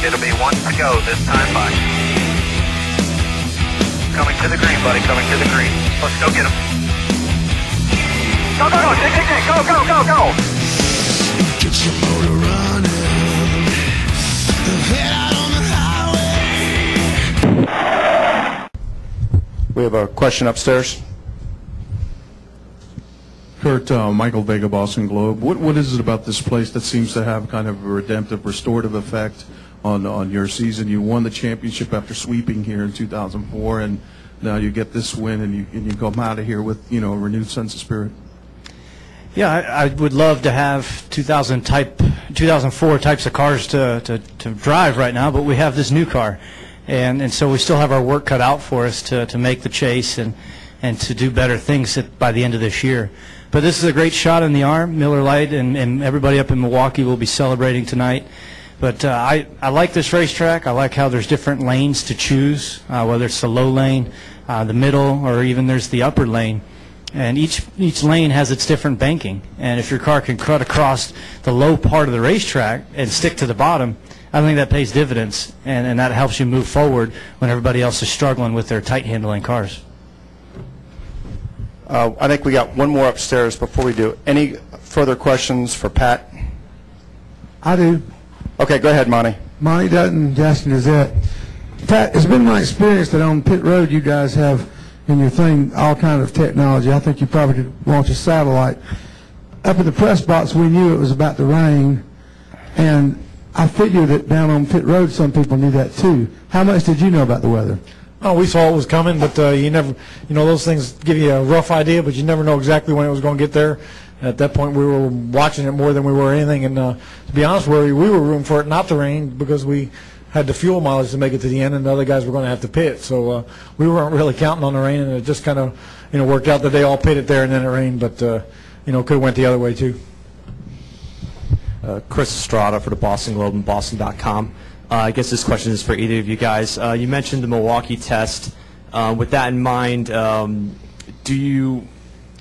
It'll be one to go this time by. Coming to the green, buddy, coming to the green. Let's go get him. Go, go, go, dig, dig, dig, go, go, go, go. Get your motor running. Head out on the highway. We have a question upstairs. Kurt, Michael Vega, Boston Globe. What is it about this place that seems to have kind of a redemptive, restorative effect on your season? You won the championship after sweeping here in 2004, and now you get this win, and you come out of here with a renewed sense of spirit. Yeah, I would love to have 2004 types of cars to drive right now, but we have this new car, and so we still have our work cut out for us to make the chase and to do better things by the end of this year. But this is a great shot in the arm. Miller Lite and everybody up in Milwaukee will be celebrating tonight. But I like this racetrack. I like how there's different lanes to choose, whether it's the low lane, the middle, or even there's the upper lane. And each lane has its different banking. And if your car can cut across the low part of the racetrack and stick to the bottom, I think that pays dividends, and that helps you move forward when everybody else is struggling with their tight handling cars. I think we got one more upstairs before we do. Any further questions for Pat? I do. Okay, go ahead, Monty. Monty Dutton, Jackson Gazette. Pat, it's been my experience that on pit road you guys have in your thing all kind of technology. I think you probably could launch a satellite. Up in the press box, we knew it was about to rain, and I figured that down on pit road some people knew that too. How much did you know about the weather? Oh, we saw it was coming, but you never, those things give you a rough idea, but you never know exactly when it was going to get there. At that point, we were watching it more than we were anything, and to be honest with you, we were rooting for it not to rain because we had the fuel mileage to make it to the end, and the other guys were going to have to pit. So we weren't really counting on the rain, and it just kind of, worked out that they all pitted there, and then it rained, but could have went the other way too. Chris Estrada for the Boston Globe and Boston.com. I guess this question is for either of you guys. You mentioned the Milwaukee test. With that in mind, do you,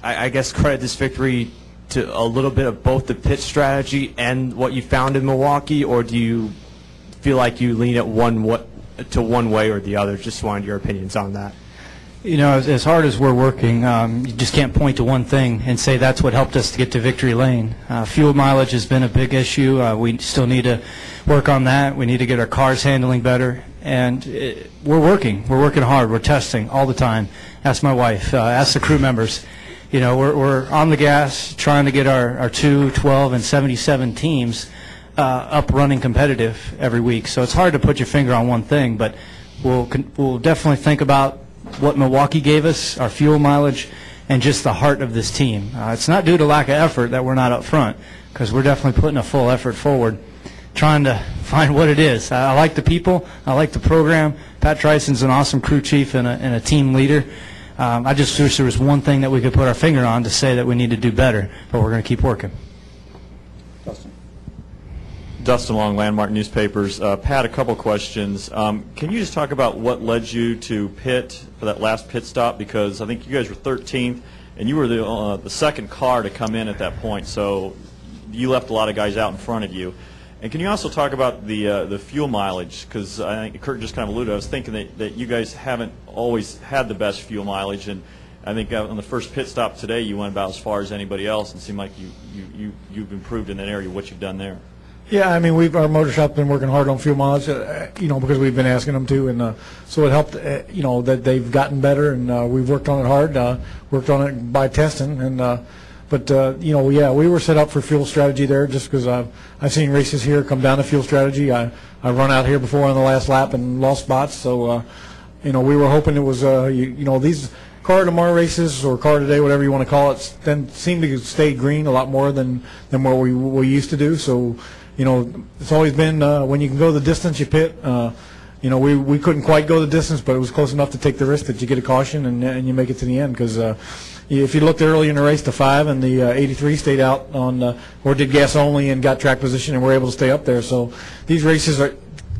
I guess, credit this victory to a little bit of both the pit strategy and what you found in Milwaukee, or do you feel like you lean it one way or the other? Just wanted your opinions on that. As hard as we're working, you just can't point to one thing and say that's what helped us to get to victory lane. Fuel mileage has been a big issue. We still need to work on that. We need to get our cars handling better. And we're working. We're working hard. We're testing all the time. Ask my wife. Ask the crew members. We're on the gas trying to get our 2, 12, and 77 teams up running competitive every week. So it's hard to put your finger on one thing, but we'll definitely think about what Milwaukee gave us, our fuel mileage, and just the heart of this team. It's not due to lack of effort that we're not up front, because we're definitely putting a full effort forward, trying to find what it is. I like the people. I like the program. Pat Tryson's an awesome crew chief and a team leader. I just wish there was one thing that we could put our finger on to say that we need to do better, but we're going to keep working. Dustin Long, Landmark Newspapers. Pat, a couple questions. Can you just talk about what led you to pit for that last pit stop? Because I think you guys were 13th, and you were the second car to come in at that point, so you left a lot of guys out in front of you. And can you also talk about the fuel mileage? Because I think Kurt just kind of alluded. I was thinking that you guys haven't always had the best fuel mileage, and I think on the first pit stop today, you went about as far as anybody else, and it seemed like you've improved in that area. What you've done there? Yeah, I mean, our motor shop's been working hard on fuel mileage, because we've been asking them to, and so it helped, that they've gotten better, and we've worked on it hard, worked on it by testing, and yeah, we were set up for fuel strategy there, just because I've seen races here come down to fuel strategy. I run out here before on the last lap and lost spots, so we were hoping it was, these car tomorrow races or car today, whatever you want to call it, then seem to stay green a lot more than what we used to do. So. It's always been when you can go the distance, you pit. We couldn't quite go the distance, but it was close enough to take the risk that you get a caution and you make it to the end. Because if you looked early in the race, the 5 and the 83 stayed out on or did gas only and got track position and were able to stay up there. So these races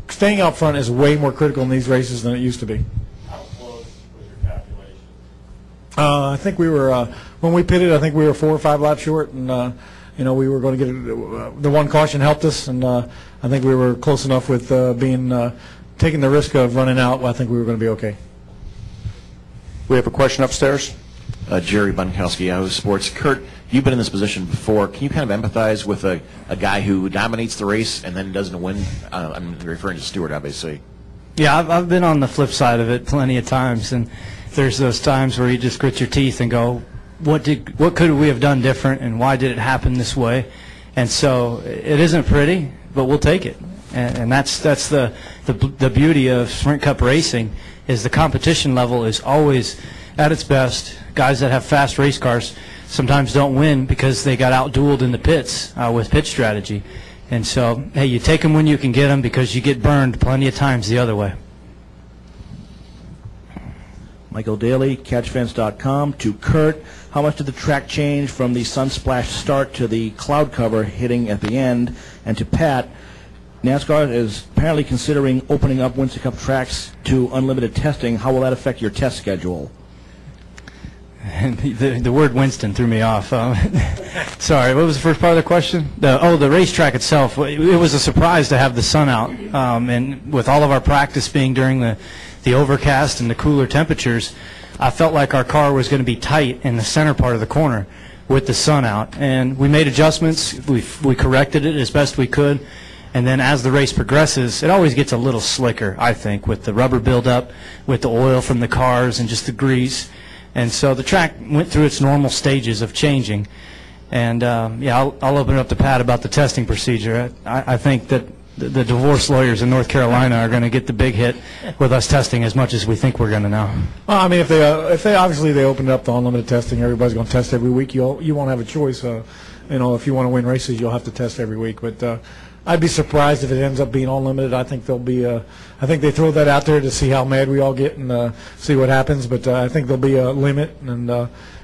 staying out front is way more critical in these races than it used to be. How close was your calculation? I think we were when we pitted. I think we were 4 or 5 laps short, and we were going to get the one caution helped us, and I think we were close enough with taking the risk of running out. I think we were going to be okay. We have a question upstairs. Jerry Bunkowski, Yahoo Sports. Kurt, you've been in this position before. Can you kind of empathize with a guy who dominates the race and then doesn't win? I'm referring to Stewart, obviously. Yeah, I've been on the flip side of it plenty of times, and there's those times where you just grit your teeth and go, what could we have done different, and why did it happen this way? And so it isn't pretty, but we'll take it. And that's the beauty of Sprint Cup racing, is the competition level is always at its best. Guys that have fast race cars sometimes don't win because they got outdueled in the pits with pit strategy. And so, hey, you take them when you can get them, because you get burned plenty of times the other way. Michael Daly, catchfence.com. To Kurt, how much did the track change from the Sunsplash start to the cloud cover hitting at the end? And to Pat, NASCAR is apparently considering opening up Winston Cup tracks to unlimited testing. How will that affect your test schedule? And the word Winston threw me off. Sorry, what was the first part of the question? The racetrack itself. It was a surprise to have the sun out, and with all of our practice being during the overcast and the cooler temperatures, I felt like our car was going to be tight in the center part of the corner with the sun out. And we made adjustments. We corrected it as best we could. And then as the race progresses, it always gets a little slicker, I think, with the rubber buildup, with the oil from the cars and just the grease. And so the track went through its normal stages of changing. And, yeah, I'll open it up to Pat about the testing procedure. I think that the divorce lawyers in North Carolina are going to get the big hit with us testing as much as we think we're going to now. Well, I mean, if they obviously they opened up the unlimited testing, everybody's going to test every week. You won't have a choice. If you want to win races, you'll have to test every week. But I'd be surprised if it ends up being unlimited. I think there'll be I think they throw that out there to see how mad we all get and see what happens. But I think there'll be a limit, and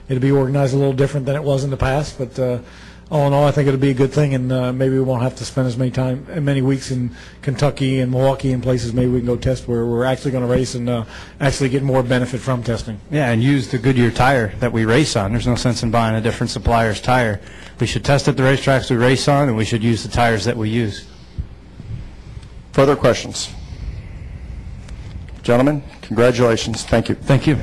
it'll be organized a little different than it was in the past. But all in all, I think it'll be a good thing, and maybe we won't have to spend as many weeks in Kentucky and Milwaukee and places. Maybe we can go test where we're actually going to race and actually get more benefit from testing. Yeah, and use the Goodyear tire that we race on. There's no sense in buying a different supplier's tire. We should test at the racetracks we race on, and we should use the tires that we use. Further questions? Gentlemen, congratulations. Thank you. Thank you.